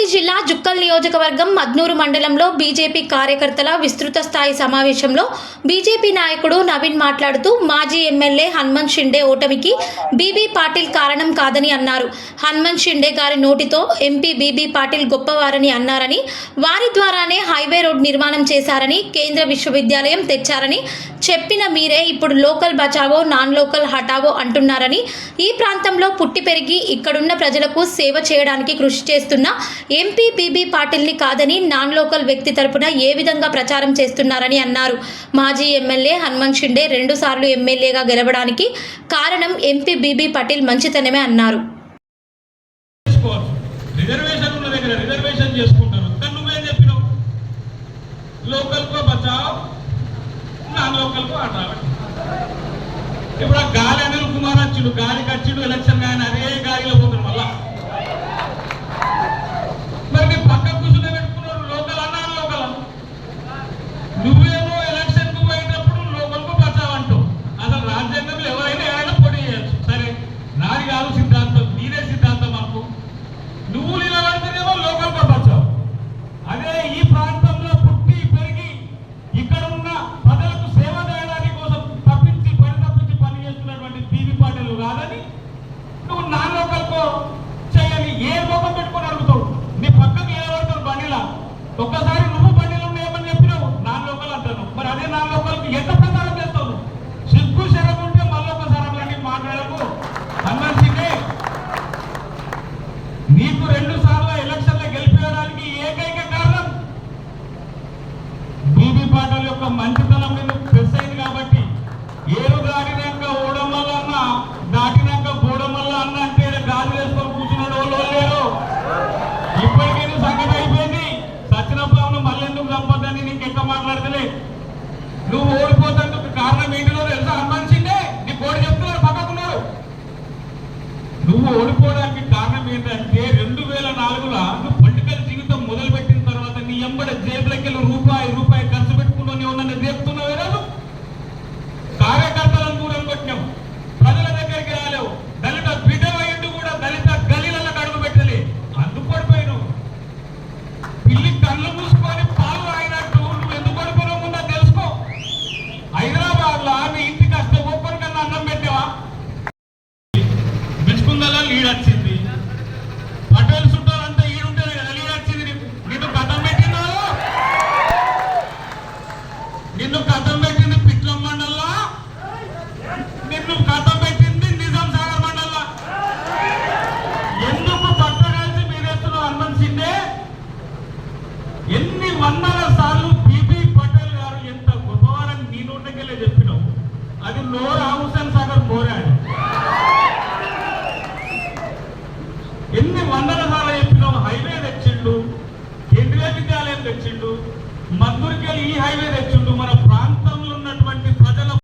రంగారెడ్డి జిల్లా జుక్కల్ నియోజకవర్గం మద్నూరు మండలంలో బీజేపీ కార్యకర్తల విస్తృత స్థాయి సమావేశంలో బీజేపీ నాయకుడు నవీన్ మాట్లాడుతూ మాజీ ఎమ్మెల్యే హనుమంత్ షిండే ఓటమికి బీబీ పాటిల్ కారణం కాదని అన్నారు. హనుమంత్ షిండే గారి నోటితో ఎంపీ బీబీ పాటిల్ గొప్పవారని అన్నారని, వారి ద్వారానే హైవే రోడ్ నిర్మాణం చేశారని, కేంద్ర విశ్వవిద్యాలయం తెచ్చారని చెప్పిన మీరే ఇప్పుడు లోకల్ బచావో నాన్ లోకల్ హటావో అంటున్నారని, ఈ ప్రాంతంలో పుట్టి పెరిగి ఇక్కడున్న ప్రజలకు సేవ చేయడానికి కృషి చేస్తున్న ఎంపీ బీబీ పాటిల్ని కాదని నాన్ లోకల్ వ్యక్తి తరపున ఏ విధంగా ప్రచారం చేస్తున్నారని అన్నారు. మాజీ ఎమ్మెల్యే హనుమంత్ షిండే 2 సార్లు ఎమ్మెల్యేగా గెలవడానికి కారణం ఎంపీ బీబీ పాటిల్ మంచితనమే అన్నారు. ఇప్పుడు ఆ గాలి అనిల్ కుమార్ వచ్చిండు, గాలి కచ్చిడు ఎలక్షన్ ఆయన అదే గాలిలో పోతాడు. మళ్ళా మరి నీ పక్క కూర్చుని పెట్టుకున్నారు లోకల్ అన్నా లోకల్. నువ్వేమో ఎలక్షన్ కు పోయినప్పుడు లోకల్ కు బచావంటావు. అసలు రాజ్యాంగంలో ఎవరైనా ఏమైనా పోటీ చేయొచ్చు. సరే, నాది కాదు సిద్ధాంతం, నీదే సిద్ధాంతం. మాకు నువ్వు నిలబడితేనేమో లోకల్ కు బచావు. అదే ఈ ప్రాంతంలో పుట్టి పెరిగి ఇక్కడ ఉన్న ప్రజలకు సేవ చేయడానికి కోసం తప్పించి పని చేస్తున్నటువంటి బీబీ పాటిల్ కాదని నువ్వు నా లోకల్కో చేయని ఏ లోకం పెట్టుకొని అడుగుతావు. నీ పక్కకు ఏమడుతావు బండిలా. ఒక్కసారి నువ్వు బండిలో ఏమని చెప్పినావు, నా లోకల్ అంటాను. మరి అదే నా లోకల్కి ఎంత ప్రచారం చేస్తావు? సిగ్గు శరం ఉంటే మళ్ళొక్కసారి మాట్లాడకు. అన్నది నీకు 2 సార్లు ఎలక్షన్లో గెలిపేయడానికి ఏకైక కారణం బీబీ పాటిల్ యొక్క మంచితనం మీద ప్రెస్ అయింది. కాబట్టి ఏరు దాటినాక ఓడమల్ల అన్న, దాటినాక బోడమల్ల అన్న అంటే గాలి వేసుకొని కూర్చున్నాడు వాళ్ళు లేరు. ఇప్పటికైనా సంగతి అయిపోయింది. సత్యనప్పుడు మళ్ళీ ఎందుకు చంపొద్దని నీకు ఎక్క మాట్లాడతలే. నువ్వు ఓడిపోతానికి కారణం ఏంటిదో తెలుసా? హనుమంత్ షిండే నీ కోడి చెప్తున్నారు, పక్కకున్నారు. నువ్వు ఓడిపోవడానికి కారణం ఏంటంటే 2004లో నువ్వు పొలిటికల్ జీవితం మొదలుపెట్టిన తర్వాత నీ ఎంబడ జేబులకి రూపాయి ఖర్చు పెట్టుకుని ఉన్న చెప్తున్నావే రాదు. కార్యకర్తలను దూరం కొట్టినావు, ప్రజల దగ్గరికి రాలేవు. దళిత బిడ్డవయ్యిండు కూడా దళిత గలీలలో అడుగు పెట్టలే. అందుకు పడిపోయినావు. పిల్లి కళ్ళు మూసుకొని పాలు అయినట్టు నువ్వు ఎందుకు పడిపోయినావు ముందు తెలుసుకో. హైదరాబాద్ లో మీ ఇంటికి వస్తే ఒక్కరికన్నా అన్నం పెట్టావా? మెచ్చుకుందలా లీడ్ వచ్చింది. పటేల్ చుట్టాలంతా ఈడుంటేనే కదా లీడ్ వచ్చింది. నిన్ను కథం పెట్టిందా? నిన్ను కథం పెట్టింది పిట్లం మండల్లా, నిన్ను కథం పెట్టింది నిజాం సాగర్ మండల్లా. ఎందుకు పట్ట కలిసి మీరేస్తున్నావు హనుమంత్ షిండే? ఎన్ని వందల సార్లు బీబీ పటేల్ గారు ఎంత గొప్పవారని నీ నోటికెళ్ళే చెప్పినావు. అది నోరు హుస్సేన్ సాగర్ మోరాడు. ఎన్ని వందల సార్లు చెప్పినావు. హైవే తెచ్చిండు, కేంద్రీయ విద్యాలయం తెచ్చిండు, మద్దూరుకి వెళ్ళి ఈ హైవే తెచ్చిండు, మన